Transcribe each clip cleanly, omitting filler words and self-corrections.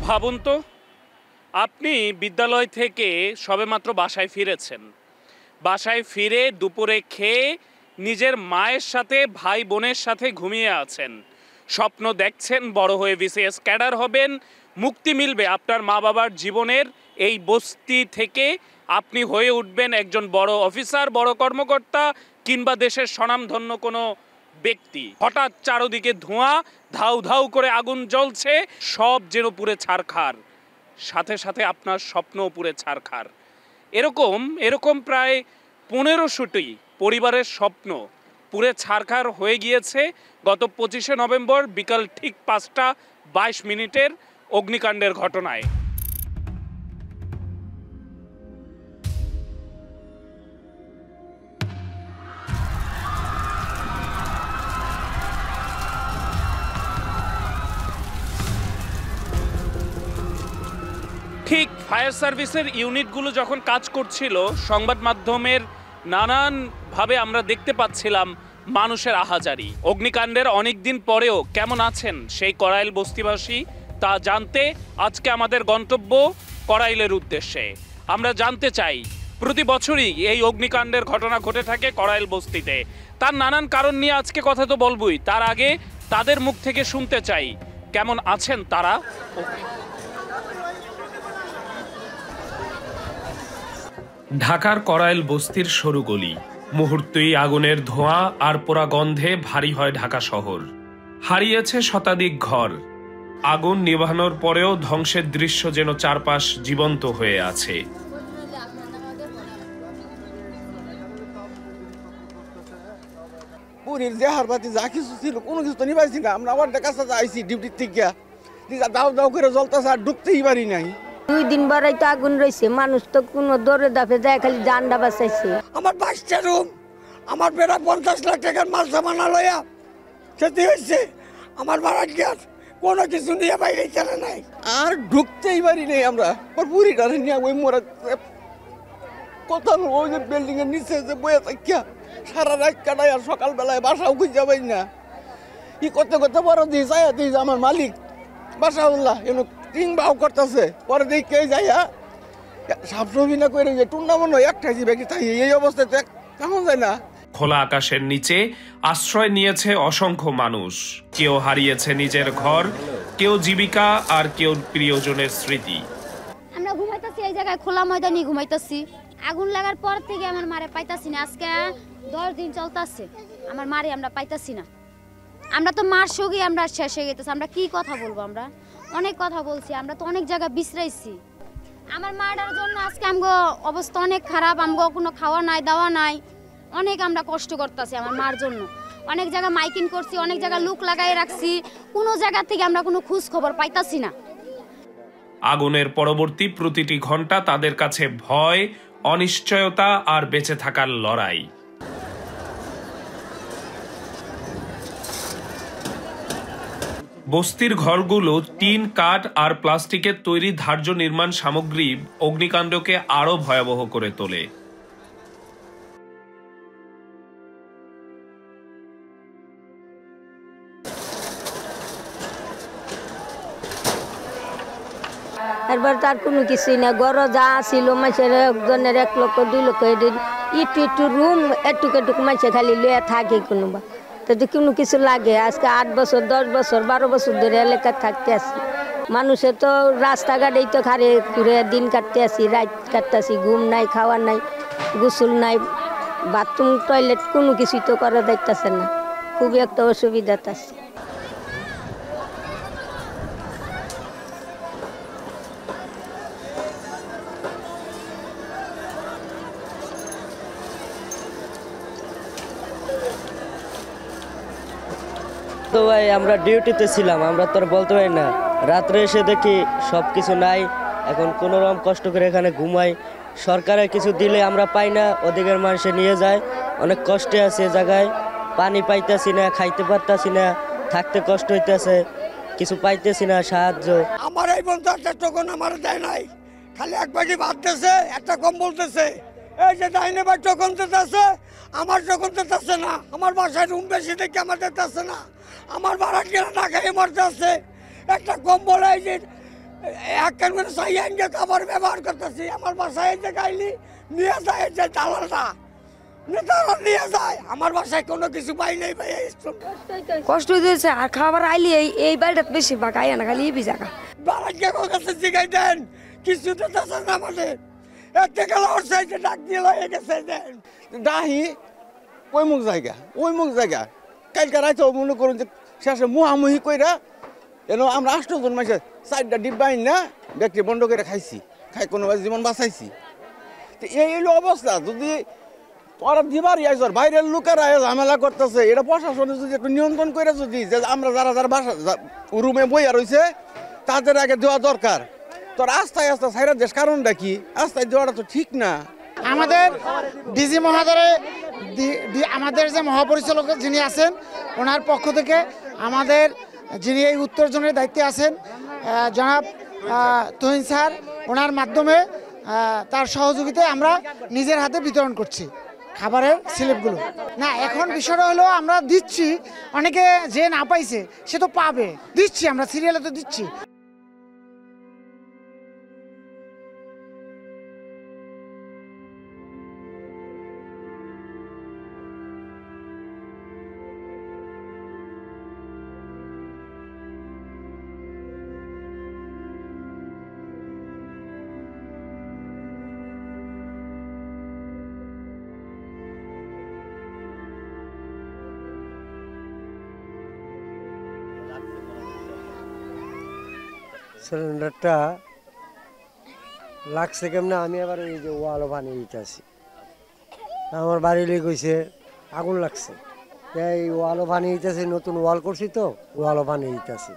ভাবুন তো, আপনি বিদ্যালয় থেকে সবেমাত্র বাসায় ফিরেছেন। বাসায় ফিরে দুপুরে খেয়ে নিজের মায়ের সাথে ভাই বোনের সাথে ঘুমিয়ে আছেন। স্বপ্ন দেখছেন বড় হয়ে বিসিএস ক্যাডার হবেন, মুক্তি মিলবে আপনার মা বাবার জীবনের এই বস্তি থেকে, আপনি হয়ে উঠবেন একজন বড় অফিসার, বড় কর্মকর্তা কিংবা দেশের স্বনামধন্য কোনো ব্যক্তি। হঠাৎ চারদিকে ধোঁয়া, ধাউ ধাউ করে আগুন জ্বলছে, সব যেন পুড়ে ছারখার, সাথে সাথে আপনার স্বপ্নও পুড়ে ছারখার। এরকম প্রায় 1500টি পরিবারের স্বপ্ন পুড়ে ছারখার হয়ে গিয়েছে গত 25শে নভেম্বর বিকাল ঠিক 5টা 22 মিনিটের অগ্নিকাণ্ডের ঘটনায়। ঠিক ফায়ার সার্ভিসের ইউনিটগুলো যখন কাজ করছিল, সংবাদ মাধ্যমের নানানভাবে আমরা দেখতে পাচ্ছিলাম মানুষের আহাজারি। অগ্নিকাণ্ডের অনেক দিন পরেও কেমন আছেন সেই কড়াইল বস্তিবাসী তা জানতে আজকে আমাদের গন্তব্য কড়াইলের উদ্দেশ্যে। আমরা জানতে চাই, প্রতি বছরই এই অগ্নিকাণ্ডের ঘটনা ঘটে থাকে কড়াইল বস্তিতে। তার নানান কারণ নিয়ে আজকে কথা তো বলবই, তার আগে তাদের মুখ থেকে শুনতে চাই কেমন আছেন তারা। ঢাকার কড়াইল বস্তির সরু গলি, মুহূর্তেই আগুনের ধোঁয়া আর পোড়া গন্ধে ভারী হয় ঢাকা শহর। হারিয়েছে শতাধিক ঘর। আগুন নিভানোর পরেও ধ্বংসের দৃশ্য যেন চারপাশ জীবন্ত হয়ে আছে। পুরীর দেহার বাতি যা কিছু ছিল কোনো কিছু তো নিবাইছি না। আমরা আমার কাছে আইসি ডিউটির থেকে, দাও দাও করে জ্বলতেছে, আর ঢুকতেই পারি নাই। 2 দিন বারাই তো আগুন রয়েছে, মানুষ তো কোনো দৌড়ে দাপে যায়, খালি জানডা বাঁচাইছে। আমার 5টা রুম, আমার বেড়া 50 লাখ টাকার মাল সামানা লইয়া খেতে হয়েছে। আমার ভাড়াট গ্যাস কোনো কিছু নিয়ে বাইরে চলে নাই, আর ঢুকতেই পারি নাই। আমরা পুরীটারে নিয়ে ওই মোড়া কথা ওই যে বিল্ডিং এর নিচে যে বয়ে থাকিয়া সারা রাত কাটাই, আর সকালবেলায় বাসাও খুঁজে যাবেন না। ই করতে করতে বড় দিয়ে যায় আমার মালিক বাসাউল্লাহ এনে টিং বাউ করতেছে। পরে দেখে যাইয়া সাবসবি না করে যে টুর্নামেন্ট একটা যে ব্যক্তি তাই এই অবস্থায় কেমন যায় না। খোলা আকাশের নিচে আশ্রয় নিয়েছে অসংখ্য মানুষ। কেউ হারিয়েছে নিজের ঘর, কেউ জীবিকা, আর কেউ প্রিয়জনের স্মৃতি। আমরা ঘুমাইতেছি এই জায়গায়, খোলা ময়দানে ঘুমাইতেছি। আগুন লাগার পর থেকে আমার মারে পাইতাছি না। আজকে 10 দিন চলতেছে আমার মারে আমরা পাইতাছি না। আমরা তো মার সঙ্গে আমরা শেষ হয়ে গেতেছি। আমরা কি কথা বলবো? আমরা অনেক কথা বলছি, আমরা তো অনেক জায়গা বিশ্রাইছি। আমার মাটার জন্য আজকে আমগো অবস্থা অনেক খারাপ। আমগো কোনো খাওয়া নাই, দাওয়া নাই, অনেক আমরা কষ্ট করতেছি আমার মার জন্য। অনেক জায়গা মাইকিং করছি, অনেক জায়গা লুক লাগাই রাখছি, কোনো জায়গা থেকে আমরা কোনো খোঁজ খবর পাইতাছি না। আগুনের পরবর্তী প্রতিটি ঘন্টা তাদের কাছে ভয়, অনিশ্চয়তা আর বেঁচে থাকার লড়াই। বস্তির ঘরগুলো টিন, কাঠ আর প্লাস্টিকের তৈরি ধার্য নির্মাণ সামগ্রী অগ্নিকাণ্ডকে আরো ভয়াবহ করে তোলে। এরপর তার কোনো কিছুই না, ঘর যা ছিল মানুষের একজনের 1 লক্ষ 2 লক্ষ একটু রুম এটুক মানুষে খালি লইয়া থাকে কোনোবা, তো কোনো কিছু লাগে। আজকে 8 বছর 10 বছর 12 বছর ধরে এলাকায় থাকতে আসি। মানুষের তো রাস্তাঘাটেই তো খারে ঘুরে দিন কাটতে আসি, রাত কাটতে আসি। ঘুম নাই, খাওয়া নাই, গোসল নাই, বাথরুম টয়লেট কোনো কিছুই তো করা দেখতেছে না। খুবই একটা অসুবিধা আছে। তো ভাই আমরা ডিউটিতে ছিলাম, আমরা তো আর বলতে পারি না। রাত্রে এসে দেখি সব কিছু নাই। এখন কোনো রকম কষ্ট করে এখানে ঘুমাই। সরকারের কিছু দিলে আমরা পাই না, ওদিকের মানুষে নিয়ে যায়। অনেক কষ্টে আছে জায়গায়, পানি পাইতেছি না, খাইতে পারতেছি না, থাকতে কষ্ট হইতেছে, কিছু পাইতেছি না সাহায্য। আমার এই বন্ধু একটা টোকন আমার দেয় নাই, খালি এক বাটি ভাত দিতেছে, একটা কম্বল দিতেছে। এই যে ডাইনে বা টোকন দিতেছে, আমার টোকন দিতেছে না। আমার বাসায় রুম বেশি দেখে আমার দিতেছে না। আমার ভাড়া কেনা না খাই মরতে আছে। একটা কম্বল এই যে এক কান করে চাই আনকে খাবার ব্যবহার করতেছি। আমার বাসায় এসে গাইলি নিয়ে যায় যে দালালটা দালাল নিয়ে যায়। আমার বাসায় কোনো কিছু পাই নাই ভাই। কষ্ট দিয়েছে আর খাবার আইলি এই বাড়িটা বেশি বা গাই না খালি এই জায়গা বারাকে কাছে জিগাই দেন কিছু তো চাষা না মানে এতে গেল ওর সাইডে ডাক দিয়ে লয়ে গেছে দেন ডাহি ওই মুখ জায়গা কালকে রাইতে মনে করুন যে শেষে মুহামুহি কইরা এন আমরা 8 জন মাসে 4টা ডিব্বা না ব্যক্তি বন্ধ করে খাইছি, খাই কোনো জীবন বাঁচাইছি। তো এই হলো অবস্থা। যদি ওরা দিবার আইসর বাইরের লোকেরা ঝামেলা করতেছে, এটা প্রশাসনে যদি একটু নিয়ন্ত্রণ করে যদি যে আমরা যারা যারা বাসা রুমে বইয়া রয়েছে তাদের আগে দেওয়া দরকার। তোর আস্তায় আস্তে সাইরা দেশ কারণটা কি? আস্তায় দেওয়াটা তো ঠিক না। আমাদের ডিজি মহোদয় আমাদের যে মহাপরিচালক যিনি আছেন ওনার পক্ষ থেকে আমাদের যিনি এই উত্তর জোনের দায়িত্বে আছেন জনাব তুহিন স্যার, ওনার মাধ্যমে তার সহযোগিতায় আমরা নিজের হাতে বিতরণ করছি খাবারের স্লিপগুলো। না, এখন বিষয়টা হলো আমরা দিচ্ছি, অনেকে যে না পাইছে সে তো পাবে, দিচ্ছি আমরা সিরিয়ালে তো দিচ্ছি। সিলিন্ডারটা লাগছে কেমনে, আমি আবার এই যে ওয়ালও বানিয়ে দিতেছি। আমার বাড়ি লেগেছে আগুন লাগছে, এই ওয়ালও বানিয়ে দিতেছি, নতুন ওয়াল করছি তো ওয়ালও বানিয়ে দিতেছি।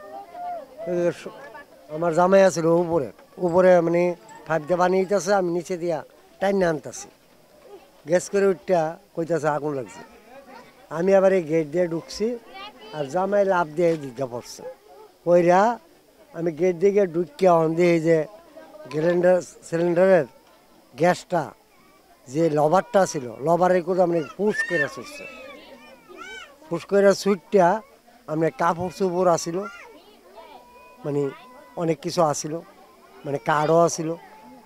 আমার জামাই আছিল উপরে মানে 5 দিয়ে বানিয়ে দিতেছে, আমি নিচে দিয়া টাইনে আনতেছি। গ্যাস করে উঠটা কইতেছে আগুন লাগছে। আমি আবার এই গেট দিয়ে ঢুকছি আর জামাই লাভ দিয়ে দিতে পড়ছে। ওইরা আমি গেট দিকে ঢুকিয়া অন দিয়ে যে সিলিন্ডারের গ্যাসটা যে লবারটা ছিল, লবারের করে আপনি ফুস করে ছুটছে। ফুস করে ছুটটা আপনার কাপড় চোপড় আসিল, মানে অনেক কিছু আসিল, মানে কার্ডও আসিল,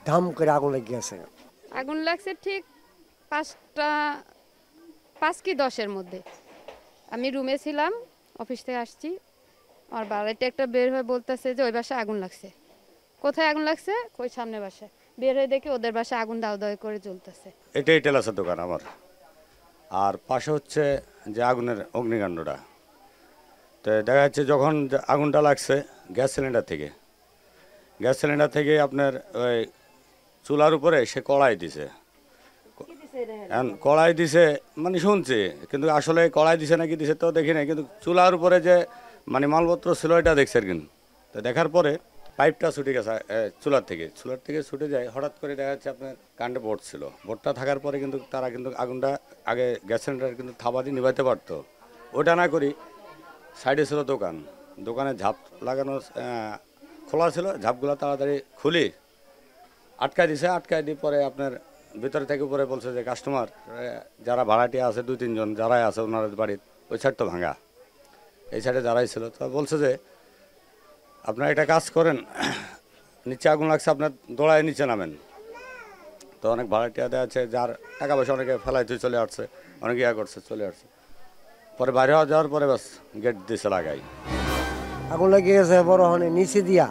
ধাম করে আগুন লেগে গেছে। আগুন লাগছে ঠিক 5 কি 10-এর মধ্যে। আমি রুমে ছিলাম, অফিস থেকে আসছি, আমার বাড়িতে একটা বের হয়ে বলতেছে যে ওই বাসায় আগুন লাগছে। কোথায় আগুন লাগছে? ওই সামনে বাসায়। বের হয়ে দেখি ওদের বাসায় আগুন দাও দাও করে জ্বলতেছে। এটাই টেলাসের দোকান আমার, আর পাশে হচ্ছে যে আগুনের অগ্নিকাণ্ডটা। তো দেখা যাচ্ছে যখন আগুনটা লাগছে গ্যাস সিলিন্ডার থেকে আপনার ওই চুলার উপরে সে কড়াই দিছে, মানে শুনছি, কিন্তু আসলে কড়াই দিছে নাকি দিছে তো দেখি নাই, কিন্তু চুলার উপরে যে মানে মালপত্র ছিল এটা দেখছে কিন্তু। তো দেখার পরে পাইপটা ছুটে গেছে চুলার থেকে ছুটে যায়। হঠাৎ করে দেখা যাচ্ছে আপনার কাণ্ডে বোর্ড ছিল, বোর্ডটা থাকার পরে কিন্তু তারা কিন্তু আগুনটা আগে গ্যাস সিলিন্ডার কিন্তু থাবা দিয়ে নিভাইতে পারতো। ওটা না করি সাইডে ছিল দোকানে ঝাপ লাগানো খোলা ছিল, ঝাপগুলো তাড়াতাড়ি খুলি আটকায় দিয়ে পরে আপনার ভিতরে থেকে উপরে বলছে যে কাস্টমার যারা ভাড়াটিয়া আছে 2-3 জন যারাই আছে ওনার বাড়ির ওই সাইড তো ভাঙা, এই সাইডে যারাই ছিল। তো বলছে যে আপনারা একটা কাজ করেন, নিচে আগুন লাগছে আপনার দৌড়ায় নিচে নামেন। তো অনেক ভাড়াটিয়া দেওয়া আছে, যার টাকা পয়সা অনেকে ফেলাইতে চলে আসছে, অনেকে করছে চলে আসছে। পরে বাইরে যাওয়ার পরে বাস গেট দিয়েছে লাগাই, আগুন লেগে গেছে বড় হনে নিচে দিয়া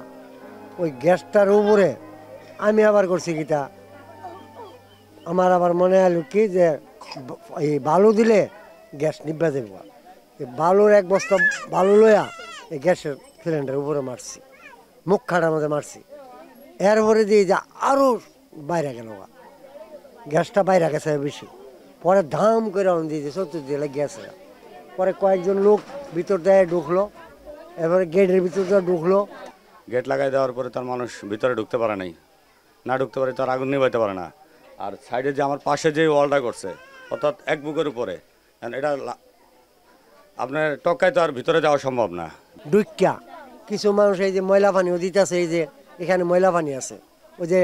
ওই গ্যাসটার উপরে। আমি আবার করছি কিটা, আমার আবার মনে হলো কি যে এই বালু দিলে গ্যাস নিভা যাব। বালুর 1 বস্তা বালু লইয়া এই গ্যাসের সিলিন্ডার উপরে মারছি, মুখ খাটার মধ্যে মারছি। এরপরে দিয়ে যা আরও বাইরে গেল, গ্যাসটা বাইরে গেছে বেশি। পরে ধাম করে দিয়েছে চতুর্দিকে লেগে গেছে। পরে কয়েকজন লোক ভিতর দিয়ে ঢুকলো, এরপরে গেটের ভিতর দিয়ে ঢুকলো। গেট লাগাই দেওয়ার পরে তার মানুষ ভিতরে ঢুকতে পারে নাই, না ঢুকতে পারে তার আগুন নিভাইতে পারে না। আর সাইডে যে আমার পাশে যে ওয়ালটা করছে অর্থাৎ 1 বুকের উপরে, এটা আপনার টক্কায় তো আর ভিতরে যাওয়া সম্ভব না। ঢুকিয়া কিছু মানুষ এই যে ময়লা পানিও দিতেছে, এই যে এখানে ময়লা পানি আছে, ওই যে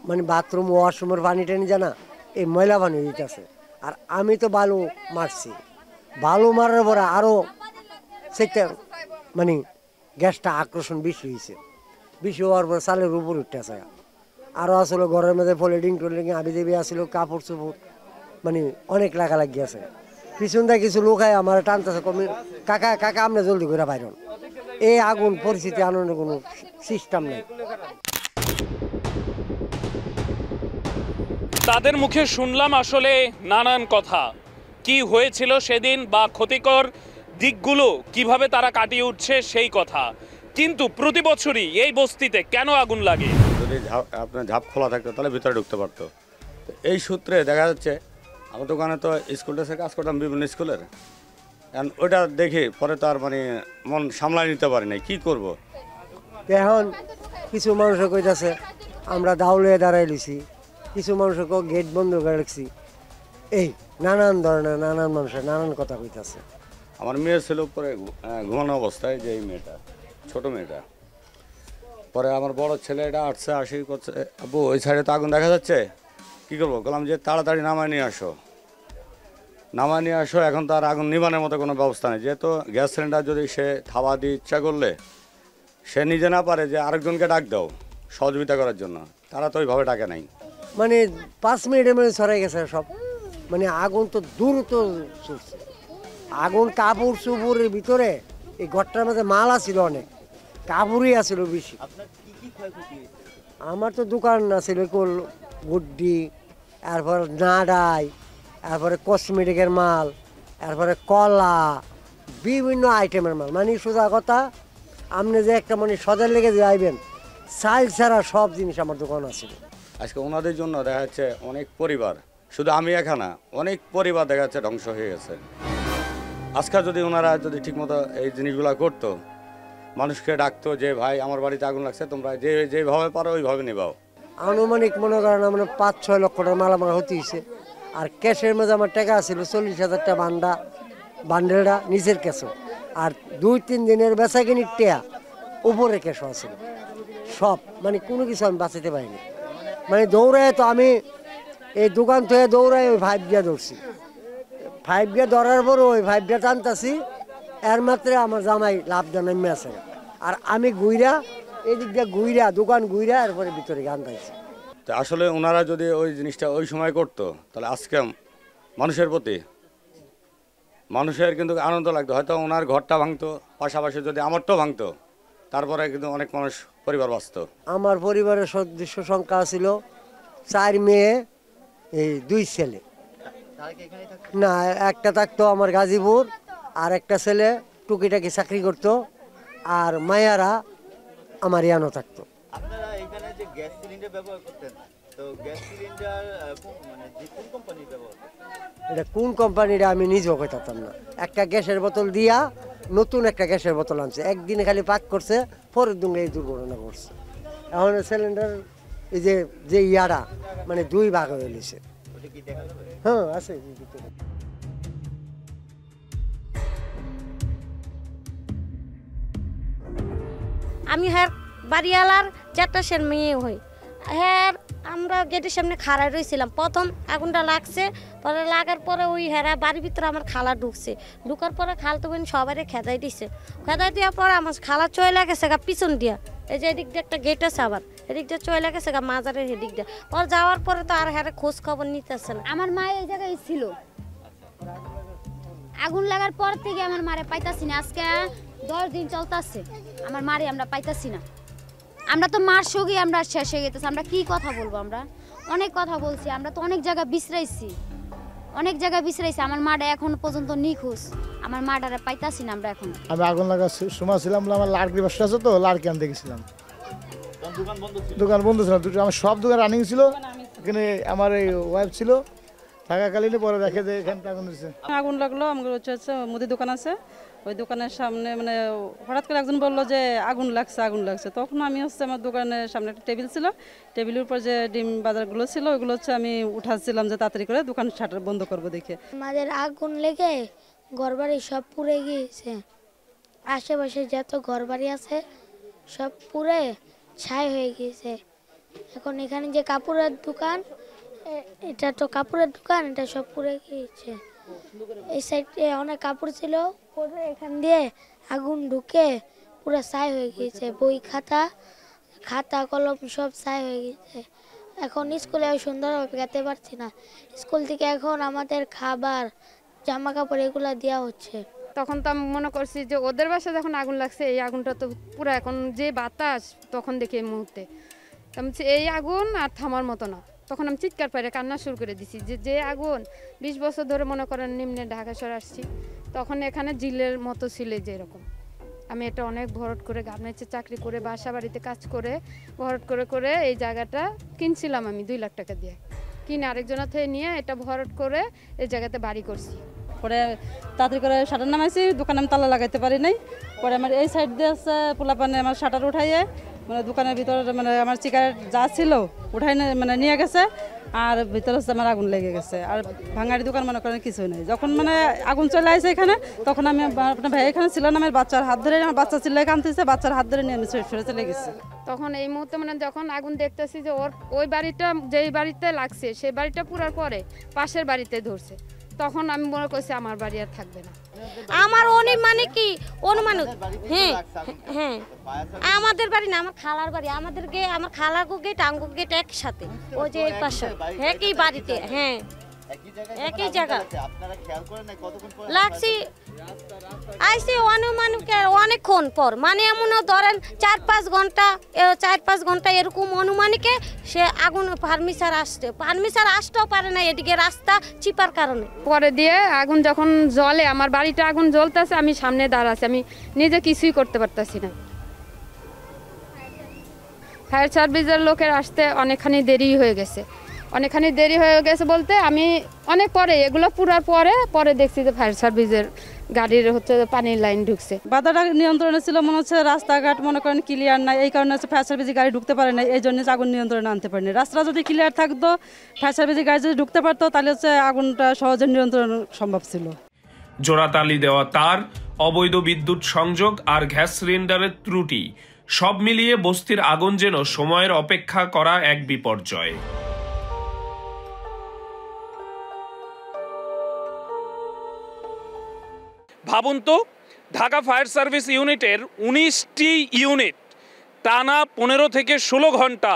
মানে বাথরুম ওয়াশরুমের পানি টানি জানা, এই ময়লা পানিও দিতেছে। আর আমি তো বালু মারছি, বালু মারার পরে আরও সেটা মানে গ্যাসটা আকর্ষণ বেশি হয়েছে। বেশি হওয়ার পর চালের উপর উঠতেছে। আরও আসলে ঘরের মধ্যে ফোল্ডিং টোল্ডিং আবি দেবী আসলো, কাপড় চোপড় মানে অনেক লাগি আছে। পিছন দিয়ে কিছু লোক আমার টানতেছে, কমি কাকা কাকা আপনি জলদি করে বাইরন, এই আগুন পরিস্থিতি আনন্দের কোনো সিস্টেম নেই। তাদের মুখে শুনলাম আসলে নানান কথা, কি হয়েছিল সেদিন বা ক্ষতিকর দিকগুলো কিভাবে তারা কাটিয়ে উঠছে সেই কথা। কিন্তু প্রতি বছরই এই বস্তিতে কেন আগুন লাগে? যদি আপনার ঝাঁপ খোলা থাকতো তাহলে ভিতরে ঢুকতে পারতো। এই সূত্রে দেখা যাচ্ছে আমার দোকানে তো স্কুল ড্রেসে কাজ করতাম বিভিন্ন স্কুলের, এখন ওইটা দেখে পরে তো আর মানে মন সামলায় নিতে পারি নাই, কী করব। এখন কিছু মানুষ কইতাছে আমরা দাউলে দাঁড়াই লইছি, কিছু মানুষকে গেট বন্ধ করে রাখছি, এই নানান ধরনের নানান মানুষের নানান কথা কইতাছে। আমার মেয়ে ছিল পরে ঘুমানো অবস্থায়, যে এই মেয়েটা ছোট মেয়েটা, পরে আমার বড় ছেলে এটা আসছে, আসি করছে আব্বু ওই সাইডে তো আগুন দেখা যাচ্ছে, কী করবো? বললাম যে তাড়াতাড়ি নামায় নিয়ে আসো, নামায় নিয়ে আসো। এখন তো আর আগুন নিবানোর মতো কোনো ব্যবস্থা নেই, যেহেতু গ্যাস সিলিন্ডার যদি সে থাবা দিয়ে ইচ্ছা করলে সে নিজে না পারে যে আরেকজনকে ডাক দাও সহযোগিতা করার জন্য, তারা তো ওইভাবে ডাকে নাই। মানে 5 মিনিটের মধ্যে ছড়াই গেছে সব, মানে আগুন তো দ্রুত চলছে। আগুন কাপড় চুপড়ের ভিতরে, এই ঘরটার মধ্যে মাল আছিল অনেক, কাপড়ই আছিল বেশি। আমার তো দোকান আছিল গুড্ডি, তারপর নাড়াই, তারপরে কসমেটিকের মাল, তারপরে কলা, বিভিন্ন আইটেমের মাল। মানে সোজা কথা, আপনি যে একটা মানে সদের লেগে যে আইবেন, চাল ছাড়া সব জিনিস আমার দোকান আছিল। আজকে ওনাদের জন্য দেখা যাচ্ছে অনেক পরিবার, শুধু আমি একা না, অনেক পরিবার দেখা যাচ্ছে ধ্বংস হয়ে গেছে। আজকে যদি ওনারা যদি ঠিকমতো এই জিনিসগুলো করতো, মানুষকে ডাকতো যে ভাই আমার বাড়িতে আগুন লাগছে, তোমরা যেভাবে পারো ওইভাবে নিবাও। আনুমানিক মনে করেন আমার 5-6 লক্ষ টাকা মালামাল হতেইছে। আর ক্যাশের মধ্যে আমার টাকা ছিল 40,000 টাকা বান্ডেলটা নিচের ক্যাশও, আর 2-3 দিনের বেচা কিনির টেয়া উপরে ক্যাশও আছিল সব। মানে কোনো কিছু আমি বাঁচাতে পারিনি। মানে দৌড়ায় তো আমি এই দোকান থেকে দৌড়ায় ওই 5 গিয়া ধরছি, 5 গিয়া ধরার পর ওই 5 গিয়া টানতাছি, এর মাত্রে আমার জামাই লাভ দেন নেমে আছে, আর আমি ঘুইরা এদিক দিয়ে ঘুইরা দোকান ঘুইরা এরপরে ভিতরে গান পাইছি। তো আসলে ওনারা যদি ওই জিনিসটা ওই সময় করতো, তাহলে আজকে মানুষের প্রতি মানুষের কিন্তু আনন্দ লাগতো। হয়তো ওনার ঘরটা ভাঙতো, পাশাপাশি যদি আমারটাও ভাঙতো, তারপরে কিন্তু অনেক মানুষ পরিবার বাঁচত। আমার পরিবারের সদস্য সংখ্যা ছিল 4 মেয়ে, এই 2 ছেলে। না, একটা থাকতো আমার গাজীপুর, আর একটা ছেলে টুকিটাকি চাকরি করতো, আর মায়ারা আমার ইয়ানো থাকতো। আপনারা এখানে যে গ্যাস সিলিন্ডার ব্যবহার করতেন, তো গ্যাস সিলিন্ডার মানে যে কোন কোম্পানির ব্যবহার করতেন? এটা কোন কোম্পানিটা আমি নিজেও কইতাম না। একটা গ্যাসের বোতল দিয়া নতুন একটা গ্যাসের বোতল আনছে, একদিনে খালি পাক করছে, পরের দিন এই দুর্ঘটনা করছে। এখন সিলিন্ডার এই যে ইয়ারা মানে 2 ভাগ হয়ে গেছে। হ্যাঁ আছে ভিতরে। আমি হ্যাঁ বাড়িওয়ালার 4টার মেয়ে হই। হ্যাঁ আমরা গেটের সামনে খাড়ায় রয়েছিলাম, প্রথম আগুনটা লাগছে, পরে লাগার পরে ওই হেরা বাড়ির ভিতরে আমার খালা ঢুকছে, ঢুকার পরে খালতো বোন সবাই খেদাই দিছে, খেদাই দেওয়ার পরে আমার খালা চলে গেছে গা পিছন দিয়া, এই যে এদিক দিয়ে একটা গেট আছে, আবার এদিক দিয়ে চলে গেছে গা মাজারের এদিক দিয়ে। পরে যাওয়ার পরে তো আর হ্যাঁ খোঁজ খবর নিতেছে না। আমার মা এই জায়গায় ছিল, আগুন লাগার পর থেকে আমার মারে পাইতাছি না। আজকে 10 দিন চলতেছে আমার মারে আমরা পাইতাছি না। আমরা তো মার সঙ্গে আমরা শেষ হয়ে গেতেছি, আমরা কি কথা বলবো? আমরা অনেক কথা বলছি, আমরা তো অনেক জায়গা বিশ্রাইছি, আমার মাটা এখন পর্যন্ত নিখোঁজ, আমার মাটারে পাইতাছি না আমরা এখন। আমি আগুন লাগার সময় ছিলাম, আমার লাড়কি ব্যবসা আছে তো, লাড়কি আনতে গেছিলাম, দোকান বন্ধ ছিল, দুটো আমার সব দোকান রানিং ছিল, এখানে আমার এই ওয়াইফ ছিল থাকাকালীন, পরে দেখে যে এখানটা আগুন দিচ্ছে। আগুন লাগলো, আমার হচ্ছে মুদির দোকান আছে, ওই দোকানের সামনে মানে হঠাৎ করে একজন বললো যে আগুন লাগছে, তখন আমি হচ্ছে আমার দোকানের সামনে একটা টেবিল ছিল, টেবিলের উপর যে ডিম বাজারগুলো ছিল ওইগুলো হচ্ছে আমি উঠাচ্ছিলাম যে তাড়াতাড়ি করে দোকান শাটার বন্ধ করবো দেখে। আমাদের আগুন লেগে ঘরবাড়ি সব পুড়ে গিয়েছে, আশেপাশে যত ঘরবাড়ি আছে সব পুড়ে ছাই হয়ে গিয়েছে। এখন এখানে যে কাপড়ের দোকান, এটা তো কাপড়ের দোকান, এটা সব পুড়ে গিয়েছে। এই সাইডে অনেক কাপড় ছিল, এখান দিয়ে আগুন ঢুকে পুরো ছাই হয়ে গিয়েছে। বই খাতা খাতা কলম সব ছাই হয়ে গেছে। এখন স্কুলে সুন্দরভাবে যেতে পারছি না। স্কুল থেকে এখন আমাদের খাবার জামা কাপড় এগুলো দেওয়া হচ্ছে। তখন তো আমি মনে করছি যে ওদের বাসায় যখন আগুন লাগছে এই আগুনটা তো পুরো এখন যে বাতাস তখন দেখি এই মুহূর্তে আমি এই আগুন আর থামার মতো না। তখন আমি চিৎকার পাইরে কান্না শুরু করে দিছি যে আগুন 20 বছর ধরে মনে করেন নিম্নে ঢাকা শহরে আসছি, তখন এখানে জিলের মতো ছিল যে এরকম। আমি এটা অনেক ভরট করে গার্মেন্টসে চাকরি করে বাসা বাড়িতে কাজ করে ভরট করে করে এই জায়গাটা কিনছিলাম আমি 2 লাখ টাকা দিয়ে কিনে আরেকজনের থেকে নিয়ে এটা ভরট করে এই জায়গাতে বাড়ি করছি। পরে তাড়াতাড়ি করে শাটার নামাইছি, দোকানে আমি তালা লাগাইতে পারি নাই। পরে আমার এই সাইড দিয়ে আছে পোলাপানে আমার শাটার উঠাইয়ে মানে দোকানের ভিতরে মানে আমার সিগারেট যা ছিল উঠাই মানে নিয়ে গেছে, আর ভিতরে হচ্ছে আমার আগুন লেগে গেছে। আর ভাঙাড়ি দোকান মনে করেন কিছুই নেই। যখন মানে আগুন চলে আসে এখানে তখন আমি আপনার ভাই এখানে ছিল না, আমার বাচ্চার হাত ধরে আমার বাচ্চা ছিল কাঁদতেছে, বাচ্চার হাত ধরে নিয়ে আমি সরে চলে গেছি। তখন এই মুহূর্তে মানে যখন আগুন দেখতেছি যে ওই বাড়িটা যেই বাড়িতে লাগছে সেই বাড়িটা পুরার পরে পাশের বাড়িতে ধরছে, তখন আমি মনে করছি আমার বাড়ি আর থাকবে না। আমার মানে কি অনুমানিক, হ্যাঁ হ্যাঁ আমাদের বাড়ি না, আমার খালার বাড়ি। আমার খালার গেট আঙ্গু গেট একসাথে, ওই যে এই পাশে একই বাড়িতে, হ্যাঁ একই জায়গা লাগছি। আইসি অনুমানিক অনেকক্ষণ পর, মানে এমন ধরেন 4-5 ঘন্টা এরকম অনুমানিকে সে আগুন ফার্নিচার আসতেও পারে না, এদিকে রাস্তা চিপার কারণে। পরে দিয়ে আগুন যখন জ্বলে, আমার বাড়িটা আগুন জ্বলতেছে, আমি সামনে দাঁড়াচ্ছি, আমি নিজে কিছুই করতে পারতেছি না। ফায়ার সার্ভিসের লোকের আসতে অনেকখানি দেরি হয়ে গেছে। বলতে আমি অনেক পরে এগুলো পুরার পরে দেখছি যে ফায়ার সার্ভিসের গাড়ির হচ্ছে পানির লাইন ঢুকছে। বাধাটা নিয়ন্ত্রণে ছিল, মনে হচ্ছে রাস্তাঘাট মনে করেন ক্লিয়ার নাই, এই কারণে হচ্ছে ফায়ার সার্ভিসের গাড়ি ঢুকতে পারে না, এই জন্য আগুন নিয়ন্ত্রণে আনতে পারেনি। রাস্তা যদি ক্লিয়ার থাকতো, ফায়ার সার্ভিসের গাড়ি যদি ঢুকতে পারতো, তাহলে হচ্ছে আগুনটা সহজে নিয়ন্ত্রণ সম্ভব ছিল। জোড়াতালি দেওয়া তার, অবৈধ বিদ্যুৎ সংযোগ আর গ্যাস সিলিন্ডারের ত্রুটি সব মিলিয়ে বস্তির আগুন যেন সময়ের অপেক্ষা করা এক বিপর্যয়। ভাবুন তো, ঢাকা ফায়ার সার্ভিস ইউনিটের 19টি ইউনিট টানা 15 থেকে 16 ঘন্টা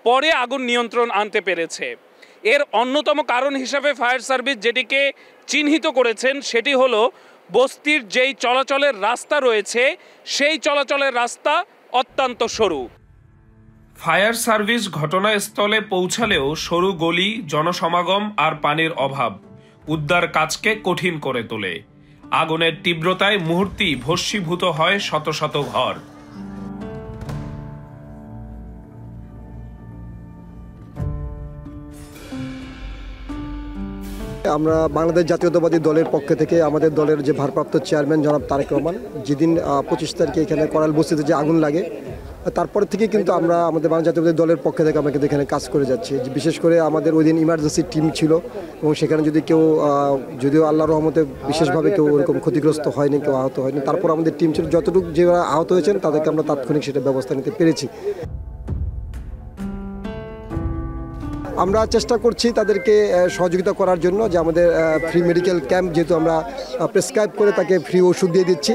পরে আগুন নিয়ন্ত্রণ আনতে পেরেছে। এর অন্যতম কারণ হিসাবে ফায়ার সার্ভিস যেটিকে চিহ্নিত করেছেন সেটি হলো বস্তির যেই চলাচলের রাস্তা রয়েছে সেই চলাচলের রাস্তা অত্যন্ত সরু। ফায়ার সার্ভিস ঘটনাস্থলে পৌঁছালেও সরু গলি, জনসমাগম আর পানির অভাব উদ্ধার কাজকে কঠিন করে তোলে। আগুনের তীব্রতায় মুহূর্তেই ভস্মীভূত হয় শত শত ঘর। আমরা বাংলাদেশ জাতীয়তাবাদী দলের পক্ষ থেকে আমাদের দলের যে ভারপ্রাপ্ত চেয়ারম্যান জনাব তারেক রহমান, যেদিন 25 তারিখে এখানে করাল বস্তিতে যে আগুন লাগে, তারপর থেকে কিন্তু আমরা আমাদের বাংলাদেশ জাতীয়তাবাদী দলের পক্ষ থেকে আমরা কিন্তু এখানে কাজ করে যাচ্ছি। বিশেষ করে আমাদের ওই দিন ইমার্জেন্সি টিম ছিল এবং সেখানে যদি কেউ, যদিও আল্লাহর রহমতে বিশেষভাবে কেউ ওরকম ক্ষতিগ্রস্ত হয়নি, কেউ আহত হয়নি, তারপর আমাদের টিম ছিল যতটুকু যারা আহত হয়েছেন তাদেরকে আমরা তাৎক্ষণিক সেটা ব্যবস্থা নিতে পেরেছি। আমরা চেষ্টা করছি তাদেরকে সহযোগিতা করার জন্য, যে আমাদের ফ্রি মেডিকেল ক্যাম্প যেহেতু আমরা প্রেসক্রাইব করে তাকে ফ্রি ওষুধ দিয়ে দিচ্ছি।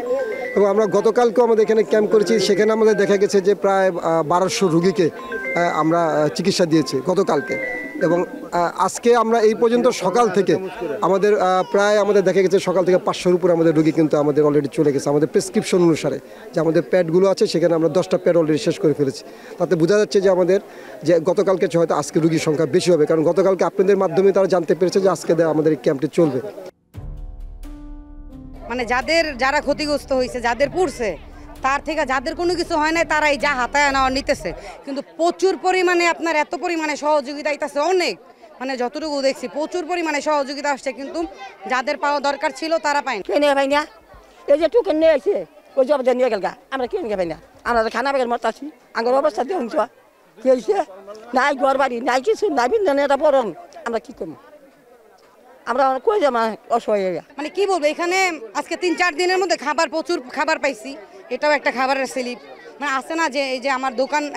এবং আমরা গতকালকেও আমাদের এখানে ক্যাম্প করেছি, সেখানে আমাদের দেখা গেছে যে প্রায় 1200 রুগীকে আমরা চিকিৎসা দিয়েছি গতকালকে। এবং আজকে আমরা এই পর্যন্ত সকাল থেকে আমাদের আমাদের দেখা গেছে সকাল থেকে 500-র উপরে আমাদের রুগী কিন্তু আমাদের অলরেডি চলে গেছে। আমাদের প্রেসক্রিপশন অনুসারে যে আমাদের প্যাডগুলো আছে সেখানে আমরা 10টা প্যাড অলরেডি শেষ করে ফেলেছি। তাতে বোঝা যাচ্ছে যে আমাদের যে গতকালকে হয়তো আজকে রুগীর সংখ্যা বেশি হবে, কারণ গতকালকে আপনাদের মাধ্যমে তারা জানতে পেরেছে যে আজকে আমাদের এই ক্যাম্পটি চলবে। মানে যারা ক্ষতিগ্রস্ত হয়েছে, যাদের পুড়ছে, তার থেকে যাদের কোনো কিছু হয় না তারাই যা হাতায় নেওয়া নিতেছে, কিন্তু প্রচুর পরিমাণে আপনার এত পরিমাণে সহযোগিতা আইতাছে, অনেক মানে যতটুকু দেখছি প্রচুর পরিমাণে সহযোগিতা আসছে, কিন্তু যাদের পাওয়া দরকার ছিল তারা পায় না। এই যে টুকেন নিয়ে আসে ওই জব নিয়ে গেল, আমরা কি নিয়ে পাই না, আমরা খানা বেগের মত আছি, আমার অবস্থা দিয়ে কি হয়েছে, নাই ঘর বাড়ি নাই কিছু নাই, এটা পড়ন আমরা কি করবো, আমরা কই যাবো অসহায়। মানে কি বলবো, এখানে আজকে 3-4 দিনের মধ্যে প্রচুর খাবার পাইছি, এটাও একটা খাবারের স্লিপ। মানে আসে না যে এই যে আমার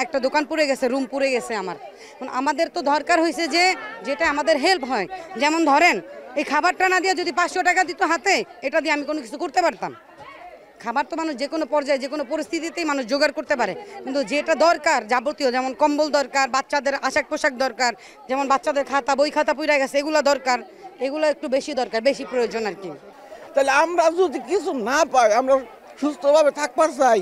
একটা দোকান পুড়ে গেছে, রুম পুড়ে গেছে আমার, মানে আমাদের তো দরকার হয়েছে যে যেটা আমাদের হেল্প হয়। যেমন ধরেন এই খাবারটা না দিয়ে যদি 500 টাকা দিত হাতে, এটা দিয়ে আমি কোনো কিছু করতে পারতাম, খাবার তো মানুষ যে কোনো পর্যায়ে যে কোনো পরিস্থিতিতেই মানুষ জোগাড় করতে পারে, কিন্তু যেটা দরকার যাবতীয়, যেমন কম্বল দরকার, বাচ্চাদের আশাক পোশাক দরকার, যেমন বাচ্চাদের খাতা বই খাতা পুড়ে গেছে এগুলো দরকার, এগুলো একটু বেশি দরকার, বেশি প্রয়োজন আর কি। তাহলে আমরা যদি কিছু না পাই, আমরা সুস্থভাবে থাকবার চাই,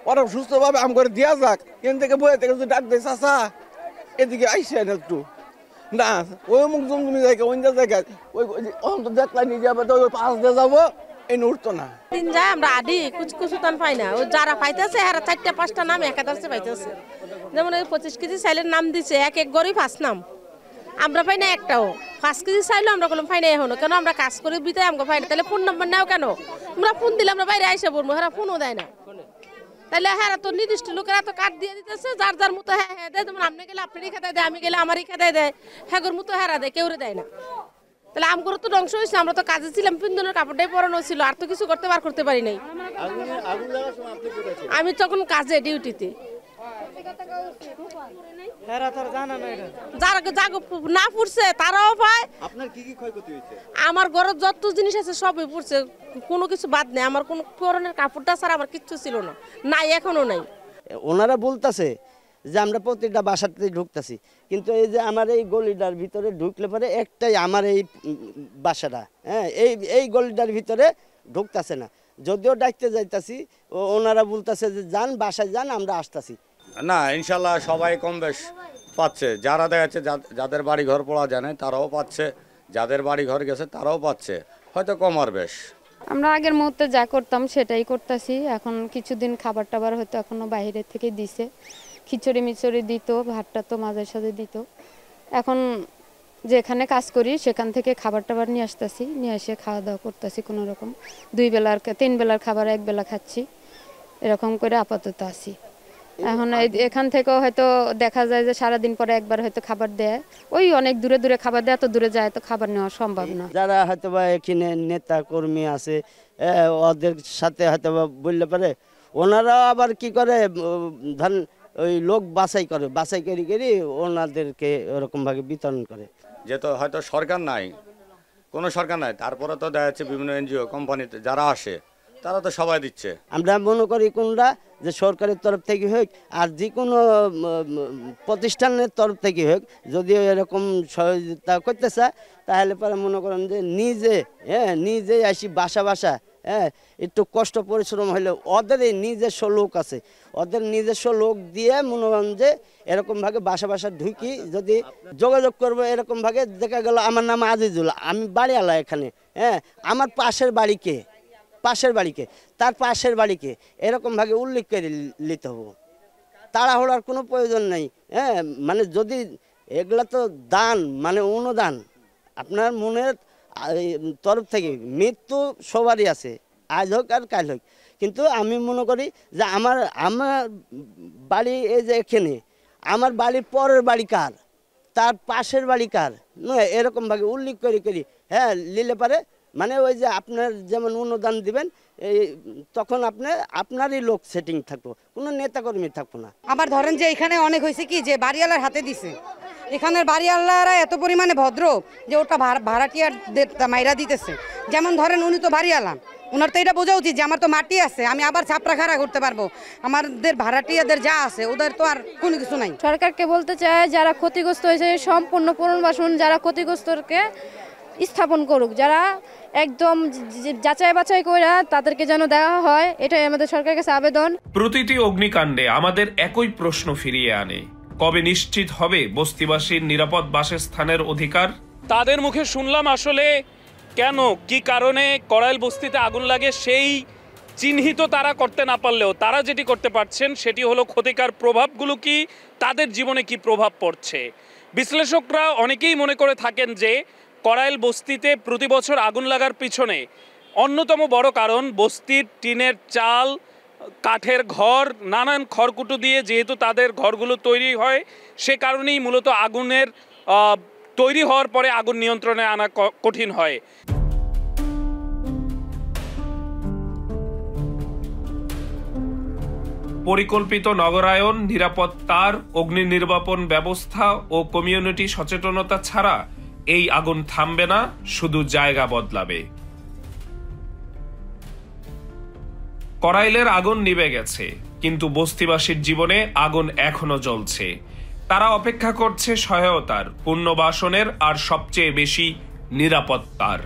ওরা সুস্থভাবে আম করে দেওয়া যাক। এখান থেকে বইয়ে থেকে যদি ডাক দেয় চাচা এদিকে আইসেন একটু, না ওই অমুক জমি জায়গা অন্য জায়গায় ওই অন্ত দেখলাই নিয়ে যাবে তো ওই পাশ দিয়ে যাবো, এই উঠতো না। দিন যায় আমরা আডি কুচকুচুতান পাই না, ওই যারা পাইতেছে এরা 4টা 5টা নাম একাদারছে পাইতেছে। যেমন ওই 25 কেজি চাইলের নাম দিছে, এক গড়ই 5 নাম, আমরা পাই না একটাও। 5 কেজি চাইলেও আমরা কোনো পাই না এখনো, কেন আমরা কাজ করে বিতাই আমাকে পাই না। তাহলে ফোন নাম্বার নাও কেন? আমরা ফোন দিলে আমরা বাইরে আইসা বলবো, হ্যাঁ ফোনও দেয় না। তাহলে হ্যাঁ তো নির্দিষ্ট লোকেরা তো কার্ড দিয়ে দিতেছে, যার যার মতো হ্যাঁ হ্যাঁ দেয়। যেমন আপনি গেলে আপনারই খাতায় দেয়, আমি গেলে আমারই খাতায় দেয়, হ্যাঁগোর মতো হ্যাঁ দেয়, কেউ দেয় না। তাহলে আমগুলো তো ধ্বংস হয়েছে, আমরা তো কাজে ছিলাম, পিন্দনের কাপড়টাই পরানো ছিল, আর তো কিছু করতে পারি নাই। আমি তখন কাজে ডিউটিতে, না পুড়ছে তারাও পায়। আপনার কি কি ক্ষয়ক্ষতি হয়েছে? আমার ঘরের যত জিনিস আছে সবই পুড়ছে, কোনো কিছু বাদ নেই। আমার কোনো পরনের কাপড়টা ছাড়া আমার কিচ্ছু ছিল না, নাই এখনো নাই। ওনারা বলতেছে যে আমরা প্রতিটা বাসাতে ঢুকতেছি, কিন্তু এই যে আমার এই গলিটার ভিতরে ঢুকলে পরে একটাই আমার এই বাসাটা, হ্যাঁ এই গলিটার ভিতরে ঢুকতেছে না। যদিও ডাকতে যাইতাছি, ওনারা বলতেছে যে যান বাসায় যান, আমরা আসতেছি। না ইনশাল্লাহ সবাই কম বেশ পাচ্ছে, যারা দেখাচ্ছে যাদের বাড়ি ঘর পড়া জানে তারাও পাচ্ছে, যাদের বাড়ি ঘর গেছে তারাও পাচ্ছে, হয়তো কম আর বেশ। আমরা আগের মুহূর্তে যা করতাম সেটাই করতেছি। এখন কিছুদিন খাবার টাবার হয়তো এখনো বাইরের থেকে দিছে, খিচুড়ি মিচুড়ি দিত, ভাতটা তো মাঝে সাঝে দিত। এখন যেখানে কাজ করি সেখান থেকে খাবার টাবার নিয়ে আসতেছি, নিয়ে এসে খাওয়া দাওয়া করতেছি কোনো রকম। 2 বেলার 3 বেলার খাবার 1 বেলা খাচ্ছি, এরকম করে আপাতত আছি। এখন এখান থেকেও হয়তো দেখা যায় যে সারাদিন পরে একবার হয়তো খাবার দেয়, ওই অনেক দূরে দূরে খাবার দেয়, এত দূরে যায় তো খাবার নেওয়া সম্ভব না। যারা হয়তো বা এখানে নেতা কর্মী আছে, ওদের সাথে হয়তো বা বললে পারে, ওনারা আবার কি করে ধরেন ওই লোক বাছাই করে ওনাদেরকে ওরকমভাবে বিতরণ করে। যেহেতু হয়তো সরকার নাই, কোনো সরকার নাই, তারপরে তো দেখা যাচ্ছে বিভিন্ন এনজিও কোম্পানিতে যারা আসে তারা তো সবাই দিচ্ছে। আমরা মনে করি কোনটা যে সরকারের তরফ থেকে হোক আর যে কোনো প্রতিষ্ঠানের তরফ থেকে হোক, যদি এরকম সহযোগিতা করতে চায় তাহলে পরে মনে করেন যে নিজে আসি বাসা একটু কষ্ট পরিশ্রম হলে ওদের নিজস্ব লোক আছে, ওদের নিজস্ব লোক দিয়ে মনে করেন যে এরকমভাবে বাসা ঢুকি যদি যোগাযোগ করবো। এরকমভাবে দেখা গেল আমার নাম আজিজুল, আমি বাড়িওয়ালা এখানে, আমার পাশের বাড়িকে তার পাশের বাড়িকে এরকমভাবে উল্লেখ করে নিতে হবো, তাড়াহুড়ার কোনো প্রয়োজন নেই। মানে যদি এগুলা তো দান মানে অনুদান, আপনার মনের তরফ থেকে। মৃত্যু সবারই আছে, আজ হোক আর কাল হোক, কিন্তু আমি মনে করি যে আমার বাড়ি এই যে এখানে, আমার বাড়ির পরের বাড়ি কার, তার পাশের বাড়ি কার, এরকমভাবে উল্লেখ করি নিলে পারে মানে ওই যে আপনার যেমন অনুদান দিবেন তখন আপনারই লোক সেটিং থাকবো, কোনো নেতাকর্মী থাকবো না। আবার ধরেন যে এখানে অনেক হয়েছে কি যে বাড়িওয়ালার হাতে দিছে, এখানের বাড়িওয়ালারা এত পরিমাণে ভদ্র যে ওটা ভাড়াটিয়ারদের মাইরা দিতেছে। যেমন ধরেন উনি তো বাড়িওয়ালা, ওনার তো এটা বোঝা উচিত যে আমার তো মাটি আছে, আমি আবার ছাপড়া খাড়া করতে পারবো, আমাদের ভাড়াটিয়াদের যা আছে ওদের তো আর কোনো কিছু নাই। সরকারকে বলতে চায় যারা ক্ষতিগ্রস্ত হয়েছে সম্পূর্ণ পুনর্বাসন, যারা ক্ষতিগ্রস্তকে স্থাপন করুক, যারা একদম যাচাই বাছাই করে তাদেরকে যেন দেওয়া হয়, এটাই আমাদের সরকারের কাছে আবেদন। প্রতিটি অগ্নিকাণ্ডে আমাদের একই প্রশ্ন ফিরিয়ে আনে, কবে নিশ্চিত হবে বস্তিবাসীর নিরাপদ বাসস্থানের অধিকার? তাদের মুখে শুনলাম আসলে কেন কি কারণে কড়াইল বস্তিতে আগুন লাগে সেই চিহ্নিত তারা করতে না পারলেও তারা যেটি করতে পারছেন সেটি হলো ক্ষতিকার প্রভাবগুলো কি, তাদের জীবনে কি প্রভাব পড়ছে। বিশ্লেষকরা অনেকেই মনে করে থাকেন যে কড়াইল বস্তিতে প্রতি বছর আগুন লাগার পিছনে অন্যতম বড় কারণ বস্তির টিনের চাল, কাঠের ঘর, নানান খড়কুটো দিয়ে যেহেতু তাদের ঘরগুলো তৈরি হয়, সে কারণেই মূলত আগুনের তৈরি হওয়ার পরে আগুন নিয়ন্ত্রণে আনা কঠিন হয়। পরিকল্পিত নগরায়ন, নিরাপত্তার, অগ্নি নির্বাপন ব্যবস্থা ও কমিউনিটি সচেতনতা ছাড়া এই আগুন থামবে না, শুধু জায়গা বদলাবে। করাইলের আগুন নিভে গেছে, কিন্তু বস্তিবাসীর জীবনে আগুন এখনো জ্বলছে। তারা অপেক্ষা করছে সহায়তার, পুনর্বাসনের আর সবচেয়ে বেশি নিরাপত্তার।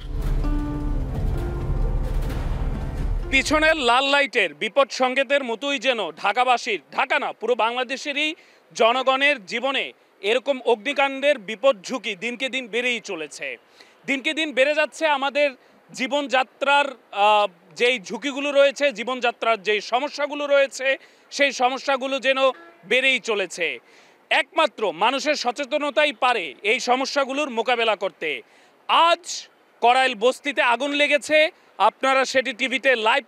পিছনের লাল লাইটের বিপদ সংকেতের মতোই যেন ঢাকাবাসীর, ঢাকা না পুরো বাংলাদেশেরই জনগণের জীবনে এরকম অগ্নিকাণ্ডের বিপদ ঝুঁকি দিনকে দিন বেড়েই চলেছে। দিনকে দিন বেড়ে যাচ্ছে আমাদের জীবনযাত্রার যেই ঝুঁকিগুলো রয়েছে, জীবনযাত্রার যেই সমস্যাগুলো রয়েছে, সেই সমস্যাগুলো যেন বেড়েই চলেছে। একমাত্র মানুষের সচেতনতাই পারে এই সমস্যাগুলোর মোকাবেলা করতে। আজ করাইল বস্তিতে আগুন লেগেছে, আপনারা সেটি টিভিতে লাইভ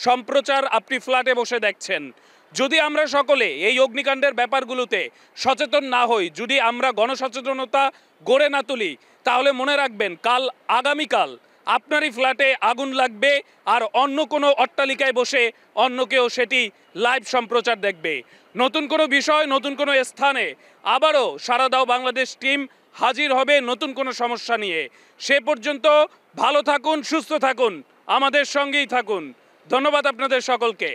সম্প্রচার আপনি ফ্ল্যাটে বসে দেখছেন। যদি আমরা সকলে এই অগ্নিকাণ্ডের ব্যাপারগুলোতে সচেতন না হই, যদি আমরা গণসচেতনতা গড়ে না তুলি, তাহলে মনে রাখবেন আগামীকাল আপনারই ফ্ল্যাটে আগুন লাগবে আর অন্য কোনো অট্টালিকায় বসে অন্য কেউ সেটি লাইভ সম্প্রচার দেখবে। নতুন কোনো বিষয়, নতুন কোনো স্থানে আবারও সারা দাও বাংলাদেশ টিম হাজির হবে নতুন কোনো সমস্যা নিয়ে। সে পর্যন্ত ভালো থাকুন, সুস্থ থাকুন, আমাদের সঙ্গেই থাকুন। ধন্যবাদ আপনাদের সকলকে।